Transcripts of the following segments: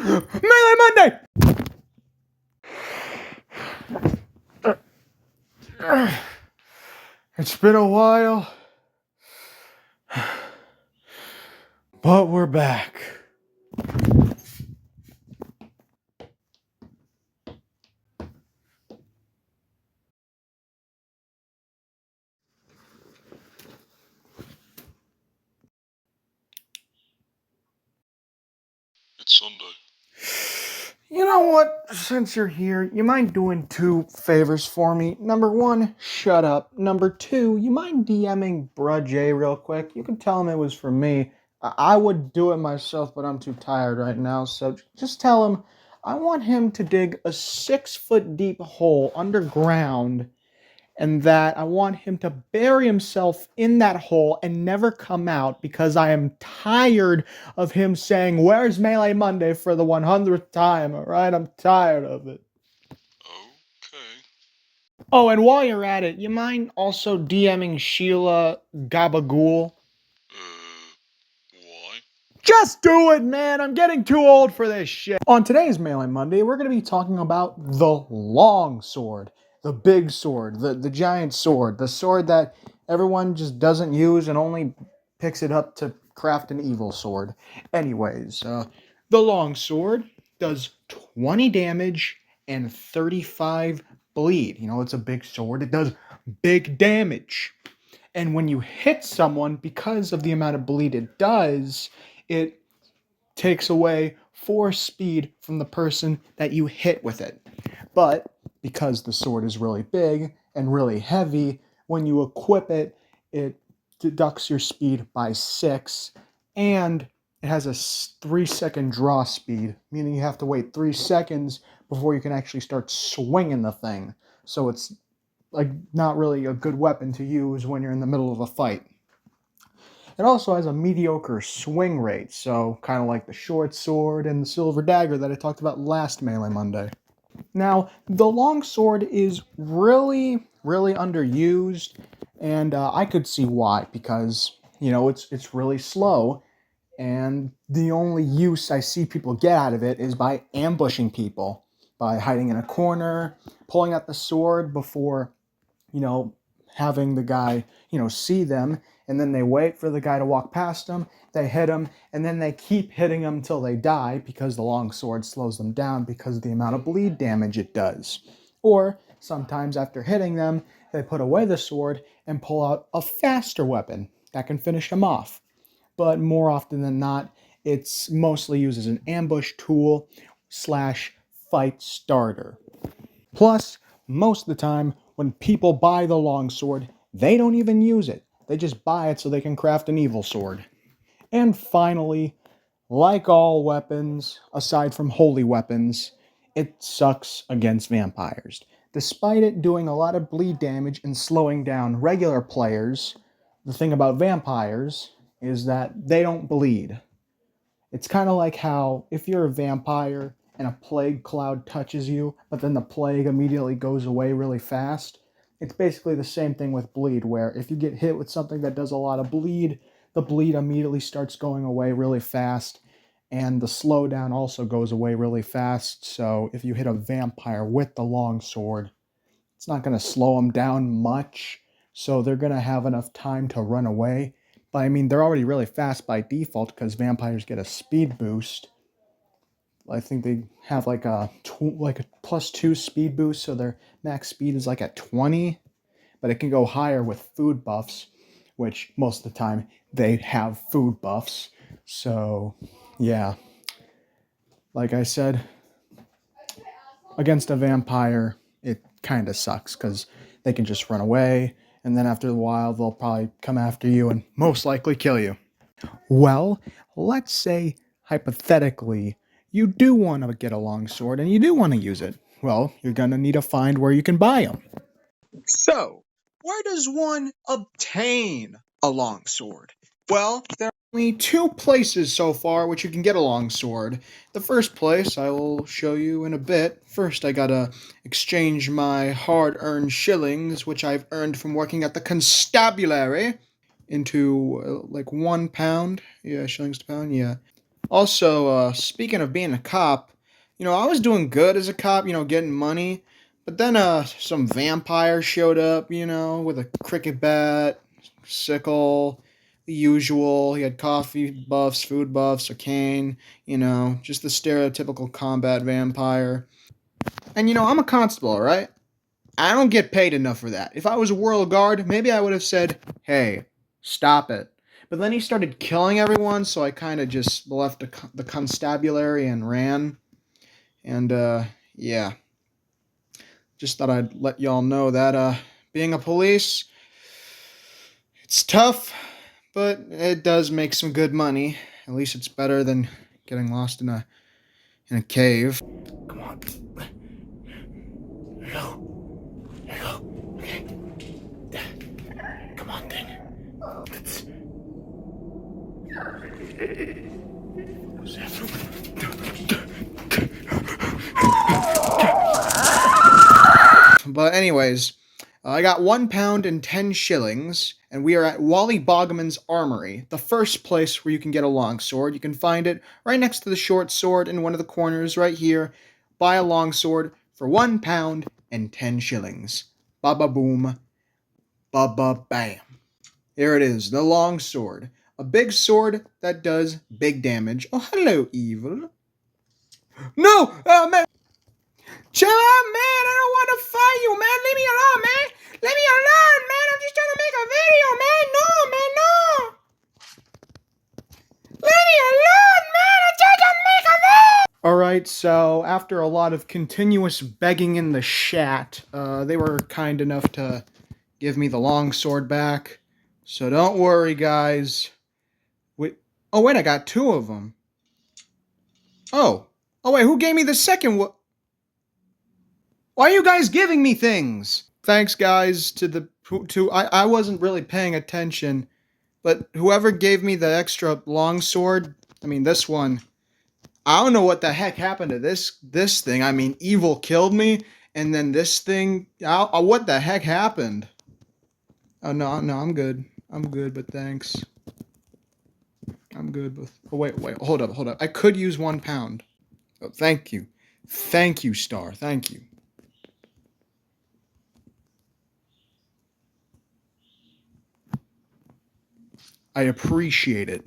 Melee Monday! It's been a while, but we're back. It's Sunday. You know what? Since you're here, you mind doing 2 favors for me? Number 1, shut up. Number 2, you mind DMing bruhj real quick? You can tell him it was for me. I would do it myself, but I'm too tired right now, so just tell him I want him to dig a 6-foot deep hole underground, and that I want him to bury himself in that hole and never come out because I am tired of him saying, "Where's Melee Monday?" for the 100th time, alright? I'm tired of it. Okay. Oh, and while you're at it, you mind also DMing Sheila Gabagool? Why? Just do it, man! I'm getting too old for this shit. On today's Melee Monday, we're going to be talking about the Longsword. The big sword, the giant sword, the sword that everyone just doesn't use and only picks it up to craft an evil sword. Anyways, the Longsword does 20 damage and 35 bleed. You know, it's a big sword. It does big damage. And when you hit someone, because of the amount of bleed it does, it takes away 4 speed from the person that you hit with it. But because the sword is really big and really heavy, when you equip it, it deducts your speed by 6, and it has a 3-second draw speed, meaning you have to wait 3 seconds before you can actually start swinging the thing. So it's like not really a good weapon to use when you're in the middle of a fight. It also has a mediocre swing rate, so kind of like the short sword and the silver dagger that I talked about last Melee Monday. Now, the longsword is really underused, and I could see why, because, you know, it's really slow, and the only use I see people get out of it is by ambushing people, by hiding in a corner, pulling out the sword before, you know, having the guy, you know, see them, and then they wait for the guy to walk past them, they hit him, and then they keep hitting them until they die because the long sword slows them down because of the amount of bleed damage it does. Or sometimes after hitting them, they put away the sword and pull out a faster weapon that can finish them off. But more often than not, it's mostly used as an ambush tool slash fight starter. Plus, most of the time, when people buy the longsword, they don't even use it. They just buy it so they can craft an evil sword. And finally, like all weapons, aside from holy weapons, it sucks against vampires. Despite it doing a lot of bleed damage and slowing down regular players, the thing about vampires is that they don't bleed. It's kind of like how if you're a vampire and a plague cloud touches you, but then the plague immediately goes away really fast. It's basically the same thing with bleed, where if you get hit with something that does a lot of bleed, the bleed immediately starts going away really fast, and the slowdown also goes away really fast. So if you hit a vampire with the long sword, it's not going to slow them down much, so they're going to have enough time to run away. But I mean, they're already really fast by default because vampires get a speed boost. I think they have like a +2 speed boost, so their max speed is like at 20. But it can go higher with food buffs, which most of the time they have food buffs. So yeah, like I said, against a vampire, it kind of sucks because they can just run away, and then after a while, they'll probably come after you and most likely kill you. Well, let's say, hypothetically, you do want to get a longsword and you do want to use it. Well, you're going to need to find where you can buy them. So, where does one obtain a longsword? Well, there are only 2 places so far which you can get a longsword. The first place I will show you in a bit. First, I gotta exchange my hard-earned shillings, which I've earned from working at the constabulary, into like £1. Yeah, shillings to pound, yeah. Also, speaking of being a cop, I was doing good as a cop, getting money. But then some vampire showed up, with a cricket bat, sickle, the usual. He had coffee buffs, food buffs, a cane, just the stereotypical combat vampire. And I'm a constable, all right? I don't get paid enough for that. If I was a royal guard, maybe I would have said, "Hey, stop it." But then he started killing everyone, so I kind of just left the constabulary and ran. And yeah, just thought I'd let y'all know that being a police, it's tough, but it does make some good money. At least it's better than getting lost in a cave. Come on. There you go. There you go. Okay. Come on, thing. Let's... But anyways, I got £1 and 10 shillings, and we are at Wally Bogman's Armory, the first place where you can get a longsword. You can find it right next to the short sword in one of the corners right here. Buy a longsword for £1 and 10 shillings. Ba-ba boom, ba-ba bam. Here it is, the longsword. A big sword that does big damage. Oh, hello, evil. No! Man! Chill out, man! I don't want to fight you, man! Leave me alone, man! Leave me alone, man! I'm just trying to make a video, man! No, man, no! Leave me alone, man! I'm trying to make a video! Alright, so after a lot of continuous begging in the chat, they were kind enough to give me the longsword back. So don't worry, guys. Oh, wait, I got 2 of them. Oh, wait, who gave me the second one? Why are you guys giving me things? Thanks, guys, I wasn't really paying attention, but whoever gave me the extra longsword, I mean, this one, I don't know what the heck happened to this thing. I mean, evil killed me, and then this thing, what the heck happened? Oh, no, I'm good. I'm good, but thanks. I'm good with... Oh, wait, hold up. I could use £1. Oh, thank you. Thank you, Star. Thank you. I appreciate it.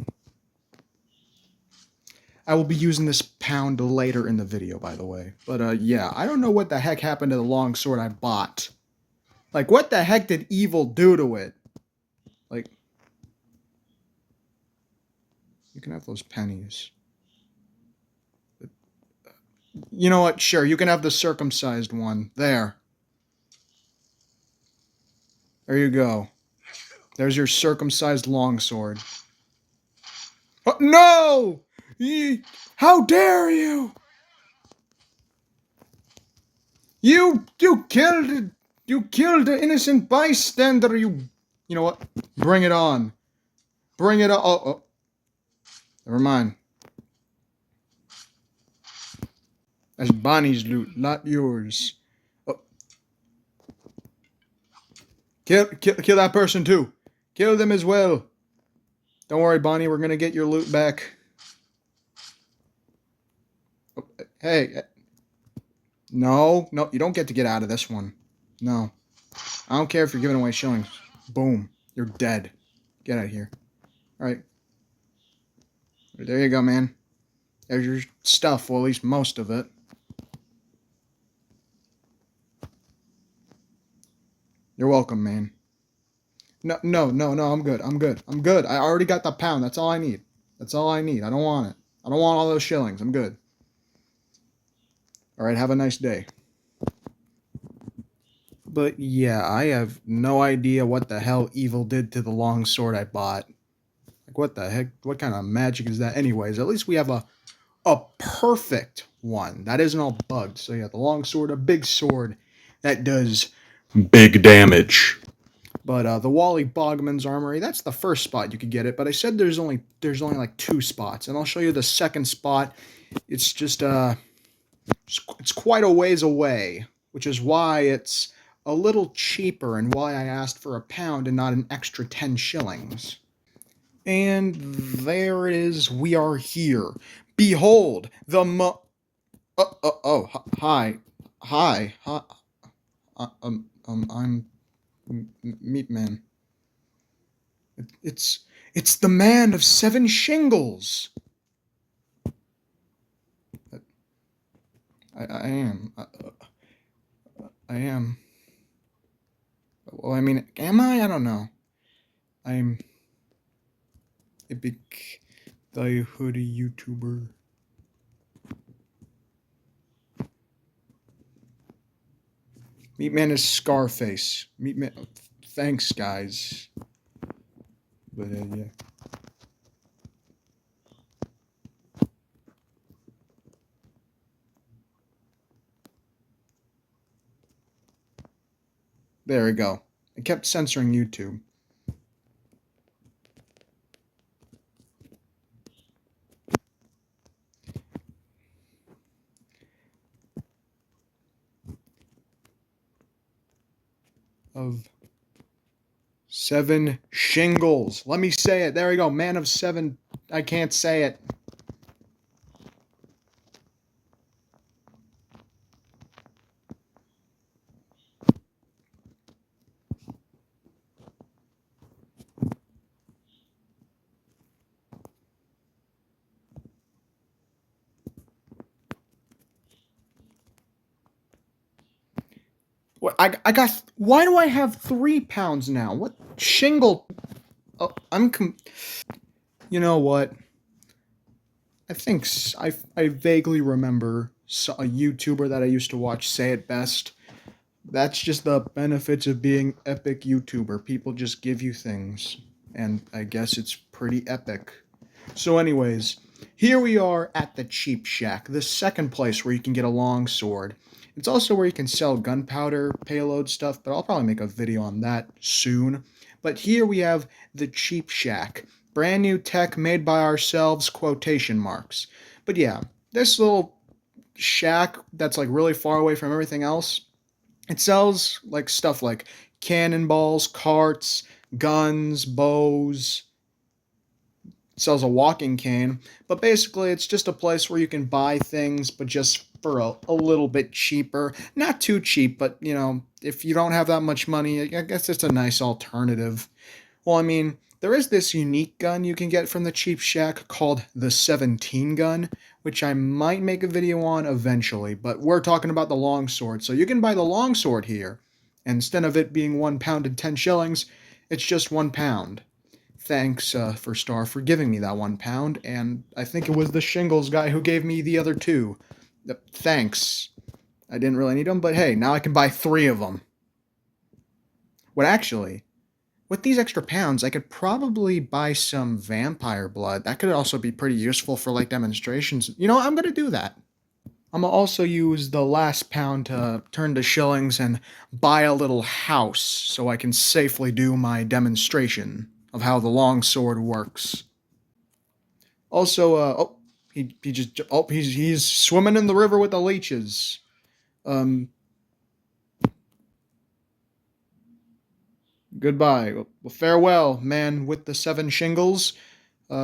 I will be using this pound later in the video, by the way. But, yeah, I don't know what the heck happened to the longsword I bought. Like, what the heck did evil do to it? Like, you can have those pennies. You know what? Sure, you can have the circumcised one. There. There you go. There's your circumcised longsword. Oh, no! How dare you! You killed an innocent bystander, you know what? Bring it on. Bring it on. Oh. Never mind. That's Bonnie's loot, not yours. Oh. Kill that person too. Kill them as well. Don't worry, Bonnie, we're gonna get your loot back. Oh, hey. No, you don't get to get out of this one. No. I don't care if you're giving away shillings. Boom. You're dead. Get out of here. Alright. There you go, man. There's your stuff, well, at least most of it. You're welcome, man. No, I'm good. I already got the pound. That's all I need. I don't want it. I don't want all those shillings. I'm good. Alright, have a nice day. But yeah, I have no idea what the hell evil did to the longsword I bought. Like, what the heck? What kind of magic is that? Anyways, at least we have a perfect one. That isn't all bugged. So yeah, the longsword, a big sword that does big damage. But the Wally Bogman's Armory, that's the first spot you could get it. But I said there's only like 2 spots, and I'll show you the second spot. It's just it's quite a ways away, which is why it's a little cheaper and why I asked for £1 and not an extra 10 shillings. And there it is. We are here. Behold, the hi. Hi. Hi. I'm Meat Man. It's it's the man of seven shingles. I am. I am. Well, I mean, am I? I don't know. I'm a big die hoodie YouTuber. Meat Man is Scarface. Meat Man. Thanks, guys. But yeah. There we go. I kept censoring YouTube. Of seven shingles. Let me say it. There we go. Man of seven. I can't say it. What I got? Why do I have 3 pounds now? What shingle? Oh, You know what? I think I vaguely remember a YouTuber that I used to watch say it best. That's just the benefits of being epic YouTuber. People just give you things, and I guess it's pretty epic. So, anyways, here we are at the Cheap Shack, the second place where you can get a longsword. It's also where you can sell gunpowder payload stuff, but I'll probably make a video on that soon. But here we have the Cheap Shack, brand new tech made by ourselves, quotation marks. But yeah, this little shack that's like really far away from everything else, it sells like stuff like cannonballs, carts, guns, bows, sells a walking cane, but basically it's just a place where you can buy things, but just for a little bit cheaper. Not too cheap, but you know, if you don't have that much money, I guess it's a nice alternative. Well, I mean, there is this unique gun you can get from the Cheap Shack called the 17 gun, which I might make a video on eventually, but we're talking about the longsword, so you can buy the longsword here. And instead of it being 1 pound and 10 shillings, it's just 1 pound. Thanks for Star for giving me that 1 pound, and I think it was the shingles guy who gave me the other two. Thanks. I didn't really need them, but hey, now I can buy 3 of them. What actually, with these extra pounds, I could probably buy some vampire blood. That could also be pretty useful for like demonstrations. You know, I'm gonna do that. I'm gonna also use the last pound to turn to shillings and buy a little house so I can safely do my demonstration of how the longsword works. Also, he's swimming in the river with the leeches. Um, Goodbye. Well, farewell, man with the 7 shingles.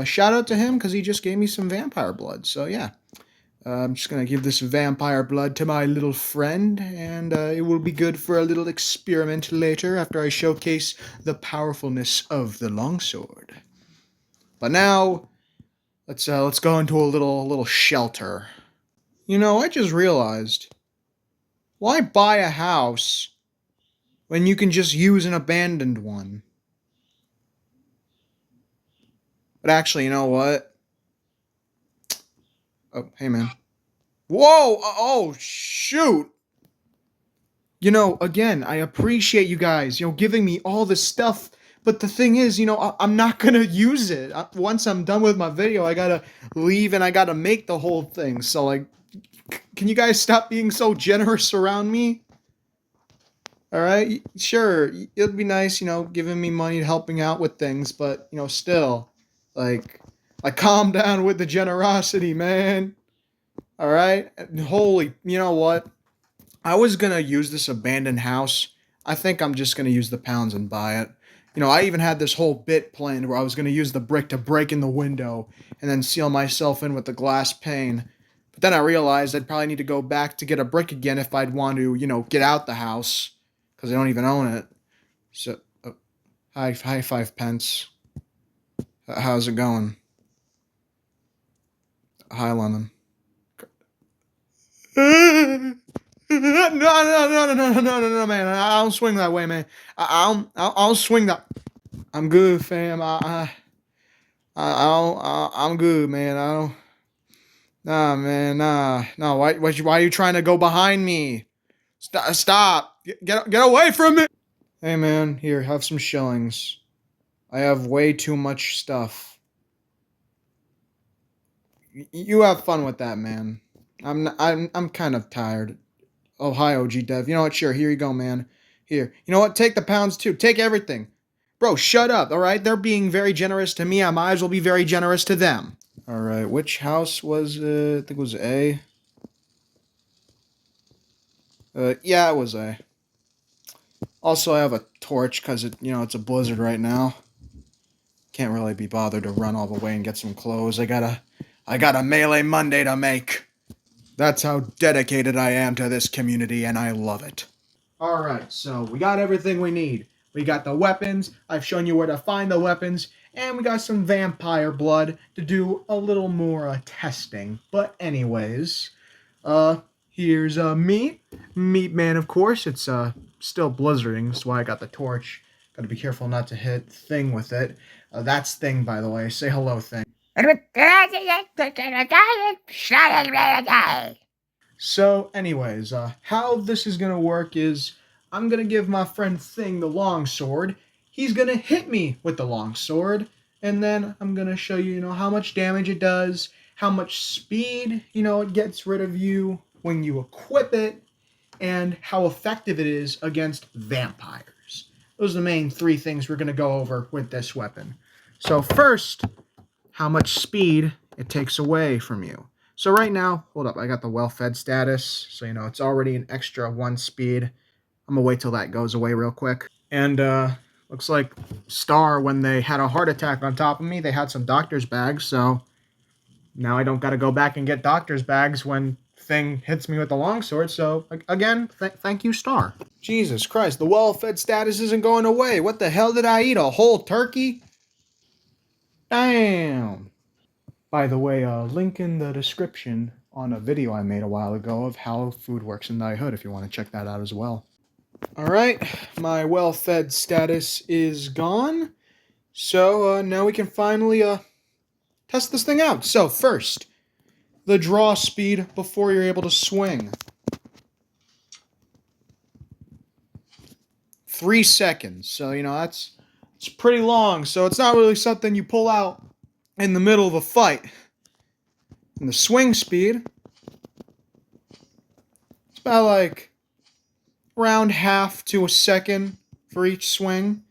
Shout out to him because he just gave me some vampire blood. So yeah, I'm just gonna give this vampire blood to my little friend, and it will be good for a little experiment later after I showcase the powerfulness of the longsword. But now, let's go into a little shelter. You know, I just realized, why buy a house when you can just use an abandoned one? But actually, you know what? Oh, hey man. Whoa! Oh, shoot! You know, again, I appreciate you guys, giving me all this stuff. But the thing is, I'm not gonna use it. Once I'm done with my video, I gotta leave and I gotta make the whole thing. So, like, can you guys stop being so generous around me? All right, sure, it'd be nice, giving me money, helping out with things, but still, like, calm down with the generosity, man. All right, holy, you know what? I was gonna use this abandoned house. I think I'm just gonna use the pounds and buy it. You know, I even had this whole bit planned where I was going to use the brick to break in the window and then seal myself in with the glass pane. But then I realized I'd probably need to go back to get a brick again if I'd want to, you know, get out the house. Because I don't even own it. So, hi 5 pence. How's it going? Hi, Lemon. No, man. I don't swing that way, man. I don't swing that. I'm good, fam. I'm good, man. I don't. Nah, man. Nah. No. Why are you trying to go behind me? Stop. Get away from me. Hey, man. Here, have some shillings. I have way too much stuff. You have fun with that, man. I'm kind of tired. Oh, hi, OG Dev. You know what? Sure, here you go, man. Here. You know what? Take the pounds, too. Take everything. Bro, shut up, all right? They're being very generous to me. I might as well be very generous to them. All right, which house was it? I think it was A. Yeah, it was A. Also, I have a torch because it's a blizzard right now. Can't really be bothered to run all the way and get some clothes. I got a Melee Monday to make. That's how dedicated I am to this community, and I love it. All right, so we got everything we need. We got the weapons. I've shown you where to find the weapons, and we got some vampire blood to do a little more testing. But anyways, here's Meat Man. Of course, it's still blizzarding. That's why I got the torch. Got to be careful not to hit Thing with it. That's Thing, by the way. Say hello, Thing. So, anyways, how this is gonna work is I'm gonna give my friend Thing the longsword. He's gonna hit me with the longsword, and then I'm gonna show you, how much damage it does, how much speed, it gets rid of you when you equip it, and how effective it is against vampires. Those are the main 3 things we're gonna go over with this weapon. So first, how much speed it takes away from you. So right now, hold up, I got the well-fed status. So, it's already an extra 1 speed. I'm going to wait till that goes away real quick. And looks like Star, when they had a heart attack on top of me, they had some doctor's bags. So now I don't got to go back and get doctor's bags when Thing hits me with the longsword. So again, thank you, Star. Jesus Christ, the well-fed status isn't going away. What the hell did I eat? A whole turkey? Damn. By the way, link in the description on a video I made a while ago of how food works in Thy Hood if you want to check that out as well. Alright, my well-fed status is gone. So now we can finally test this thing out. So first, the draw speed before you're able to swing. 3 seconds. So, it's pretty long. So it's not really something you pull out in the middle of a fight. And the swing speed, it's about like around half to a second for each swing.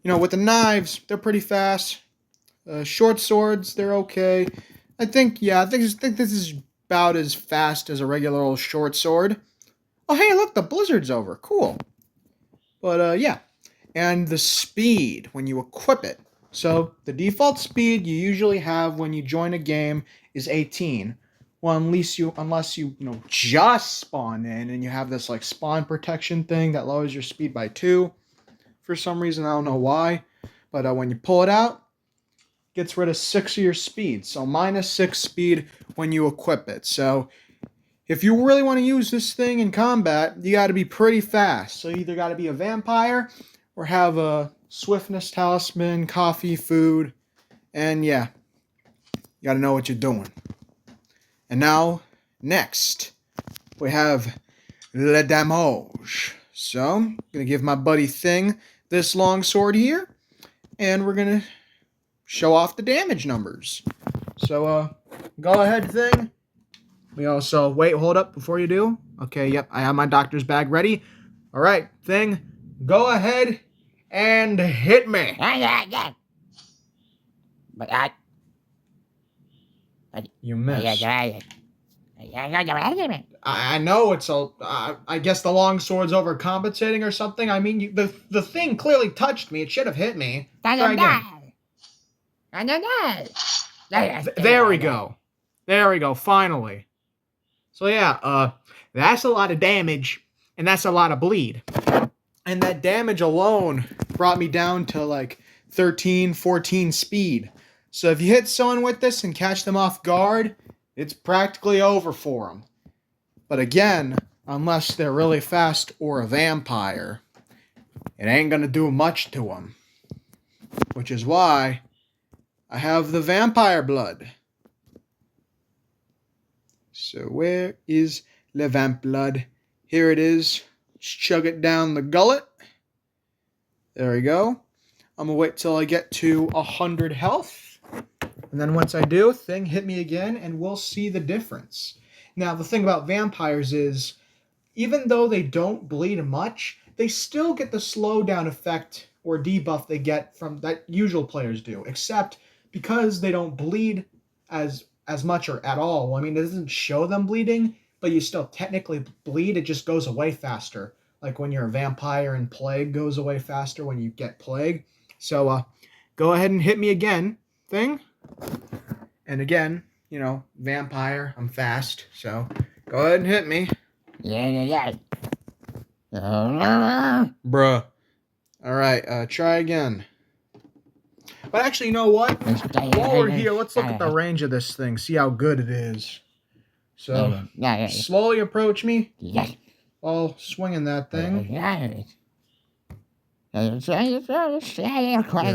With the knives, they're pretty fast. Short swords, they're okay. I think this is about as fast as a regular old short sword. Oh, hey, look, the blizzard's over. Cool. But, yeah. And the speed when you equip it. So, the default speed you usually have when you join a game is 18. Well, unless you just spawn in and you have this, spawn protection thing that lowers your speed by 2. For some reason, I don't know why. But when you pull it out, it gets rid of 6 of your speed. So, minus 6 speed when you equip it. So, if you really want to use this thing in combat, you got to be pretty fast. So, you either got to be a vampire or have a swiftness talisman, coffee, food, and yeah, you gotta know what you're doing. And now, next, we have le damage. So, I'm gonna give my buddy Thing this longsword here, and we're gonna show off the damage numbers. So, go ahead, Thing. We also, wait, hold up before you do. Okay, yep, I have my doctor's bag ready. All right, Thing, go ahead and hit me. You missed. I know it's I guess the longsword's overcompensating or something. I mean, the thing clearly touched me. It should have hit me. Try again. There we go. There we go. Finally. So yeah, that's a lot of damage, and that's a lot of bleed. And that damage alone brought me down to like 13, 14 speed. So if you hit someone with this and catch them off guard, it's practically over for them. But again, unless they're really fast or a vampire, it ain't gonna do much to them. Which is why I have the vampire blood. So where is the vamp blood? Here it is. Just chug it down the gullet. There we go. I'm gonna wait till I get to 100 health. And then once I do, thing hit me again and we'll see the difference. Now, the thing about vampires is, even though they don't bleed much, they still get the slowdown effect or debuff they get from that usual players do, except because they don't bleed as much or at all. I mean, it doesn't show them bleeding, but you still technically bleed. It just goes away faster. Like when you're a vampire and plague goes away faster when you get plague. So go ahead and hit me again, thing. And again, you know, vampire, I'm fast, so go ahead and hit me. Bruh. Alright, try again. But actually, you know what? While we're here, let's look at the range of this thing, see how good it is. So, slowly approach me while swinging that thing. Yeah, like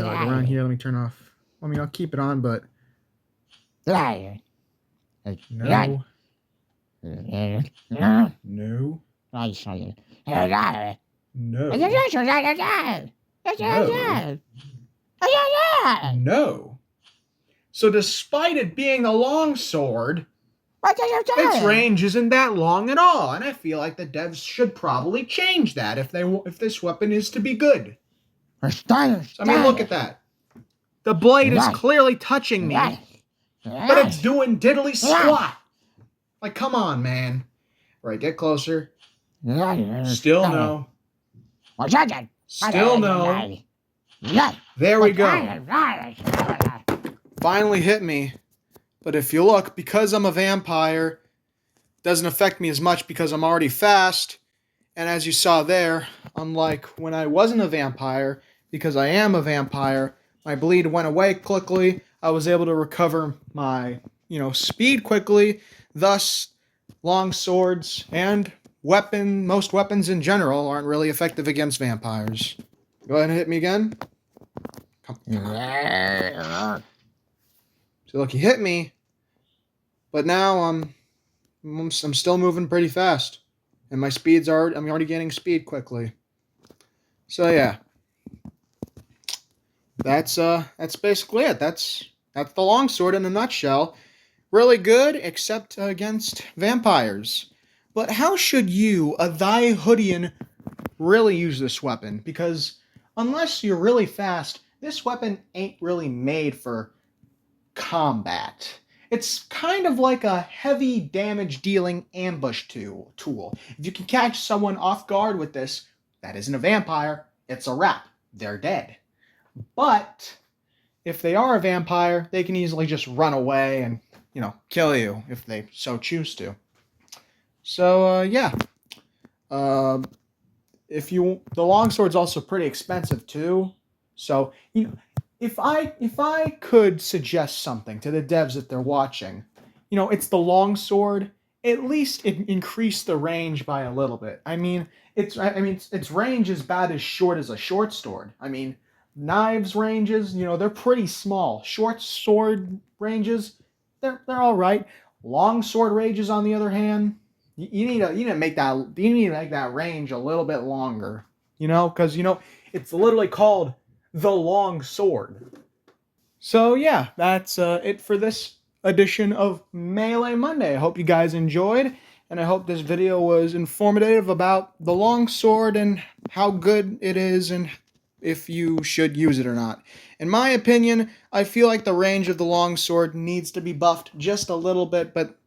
around here, let me turn off. I mean, I'll keep it on, but... No. No. No. No. No. So despite it being a longsword, its range isn't that long at all, and I feel like the devs should probably change that if this weapon is to be good. I mean, look at that. The blade is clearly touching me, but it's doing diddly squat. Like, come on, man. Right, get closer. Still no. Still no. There we go. Finally hit me. But if you look, because I'm a vampire, it doesn't affect me as much because I'm already fast. And as you saw there, unlike when I wasn't a vampire, because I am a vampire, my bleed went away quickly. I was able to recover my, speed quickly. Thus, long swords and most weapons in general aren't really effective against vampires. Go ahead and hit me again. Come on. So look, you hit me, but now I'm still moving pretty fast, and I'm already gaining speed quickly. So yeah, that's basically it. That's the longsword in a nutshell. Really good, except against vampires. But how should you, a Thyhoodian, really use this weapon? Because unless you're really fast, this weapon ain't really made for combat. It's kind of like a heavy damage dealing ambush tool. If you can catch someone off guard with this, that isn't a vampire, it's a wrap. They're dead. But if they are a vampire, they can easily just run away and, kill you if they so choose to. So, yeah. The longsword's also pretty expensive too. So, if I could suggest something to the devs that they're watching, it's the longsword. At least it increased the range by a little bit. Its range is about as short as a short sword. Knives ranges, they're pretty small. Short sword ranges, they're all right. Long sword ranges, on the other hand, you need to make that range a little bit longer. Because it's literally called the long sword. So yeah, that's it for this edition of Melee Monday. I hope you guys enjoyed, and I hope this video was informative about the long sword and how good it is and if you should use it or not. In my opinion, I feel like the range of the long sword needs to be buffed just a little bit, but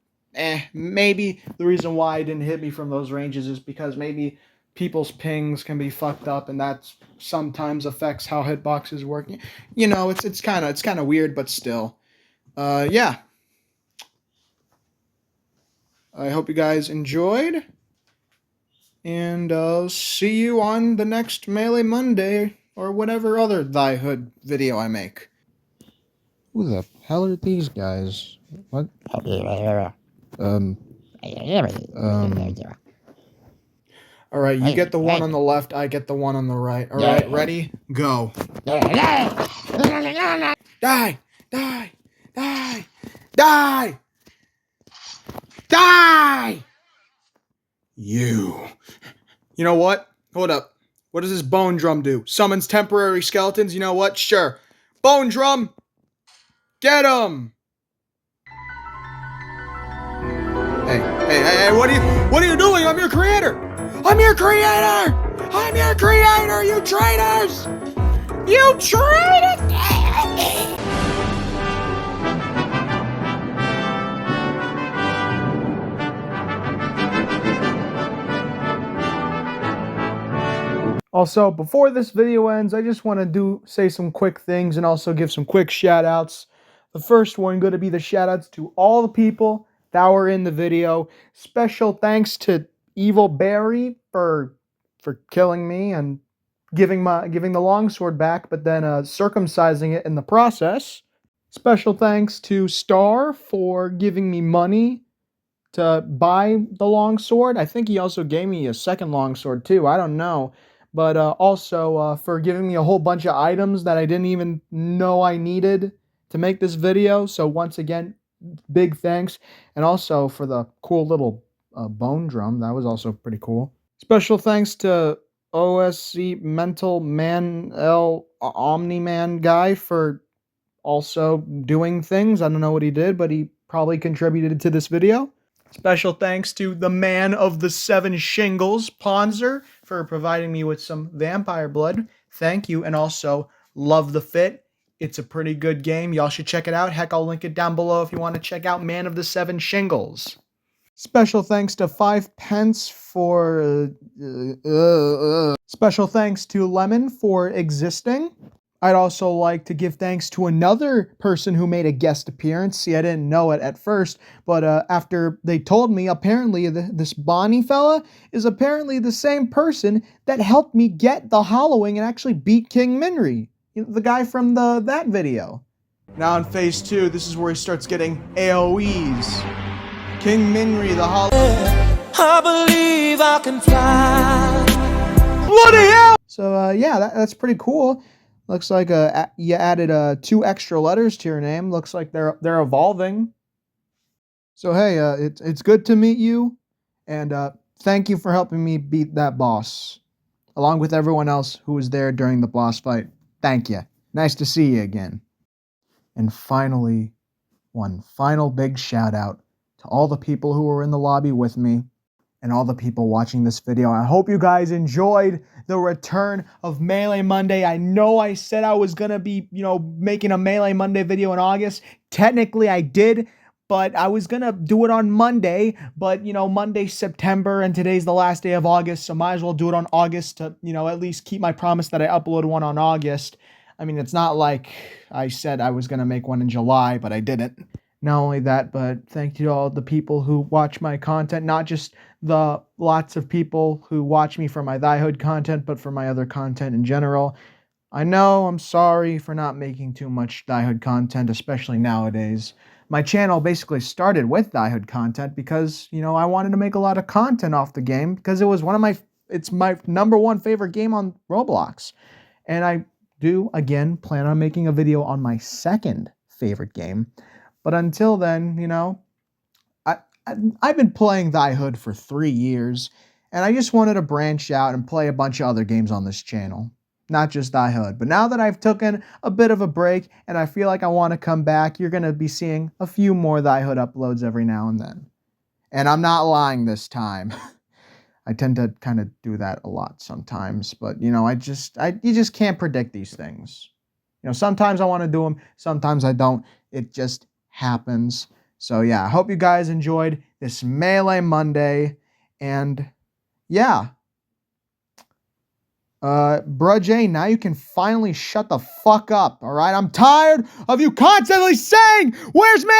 maybe the reason why it didn't hit me from those ranges is because maybe people's pings can be fucked up, and that sometimes affects how hitboxes work. You know, it's kind of weird, but still, yeah. I hope you guys enjoyed, and I'll see you on the next Melee Monday or whatever other Thy Hood video I make. Who the hell are these guys? What? All right, you get the one on the left, I get the one on the right. All right, ready? Go. Die! Die! Die! Die! Die! You know what? Hold up. What does this bone drum do? Summons temporary skeletons? You know what? Sure. Bone drum! Get him! Hey, what are you doing? I'm your creator! I'm your creator! I'm your creator, you traitors! You traitors! Also, before this video ends, I just want to say some quick things and also give some quick shout outs. The first one going to be the shout outs to all the people that were in the video. Special thanks to Evil Barry for killing me and giving the longsword back, but then circumcising it in the process. Special thanks to Star for giving me money to buy the longsword. I think he also gave me a second longsword too. I don't know. But also for giving me a whole bunch of items that I didn't even know I needed to make this video. So once again, big thanks. And also for the cool little bone drum. That was also pretty cool. Special thanks to OSC Mental Man L Omni-Man guy for also doing things. I don't know what he did, but he probably contributed to this video. Special thanks to the man of the 7 shingles, Ponzer, for providing me with some vampire blood. Thank you, and also love the fit. It's a pretty good game. Y'all should check it out. Heck, I'll link it down below if you want to check out Man of the 7 Shingles. Special thanks to 5 pence for... Special thanks to Lemon for existing. I'd also like to give thanks to another person who made a guest appearance. See, I didn't know it at first, but after they told me, apparently this Bonnie fella is apparently the same person that helped me get the hollowing and actually beat King Minri, the guy from that video. Now in phase 2, this is where he starts getting AoEs. King Minri, the hollow. I believe I can fly. Bloody hell! So yeah, that's pretty cool. Looks like you added 2 extra letters to your name. Looks like they're evolving. So hey, it's good to meet you, and thank you for helping me beat that boss, along with everyone else who was there during the boss fight. Thank you. Nice to see you again. And finally, one final big shout out to all the people who were in the lobby with me, and all the people watching this video. I hope you guys enjoyed the return of Melee Monday. I know I said I was gonna be, making a Melee Monday video in August. Technically I did, but I was gonna do it on Monday, but Monday's September and today's the last day of August, so might as well do it on August to, at least keep my promise that I upload one on August. I mean, it's not like I said I was gonna make one in July, but I didn't. Not only that, but thank you to all the people who watch my content, not just the lots of people who watch me for my Thy Hood content, but for my other content in general. I know I'm sorry for not making too much Thy Hood content, especially nowadays. My channel basically started with Thy Hood content because, I wanted to make a lot of content off the game because it was it's my #1 favorite game on Roblox. And I do, again, plan on making a video on my second favorite game. But until then, I've been playing Thy Hood for 3 years, and I just wanted to branch out and play a bunch of other games on this channel. Not just Thy Hood. But now that I've taken a bit of a break, and I feel like I want to come back, you're going to be seeing a few more Thy Hood uploads every now and then. And I'm not lying this time. I tend to kind of do that a lot sometimes, but, you just can't predict these things. Sometimes I want to do them, sometimes I don't. It just happens. So yeah, I hope you guys enjoyed this Melee Monday. And yeah. bruhj, now you can finally shut the fuck up, all right? I'm tired of you constantly saying, where's man?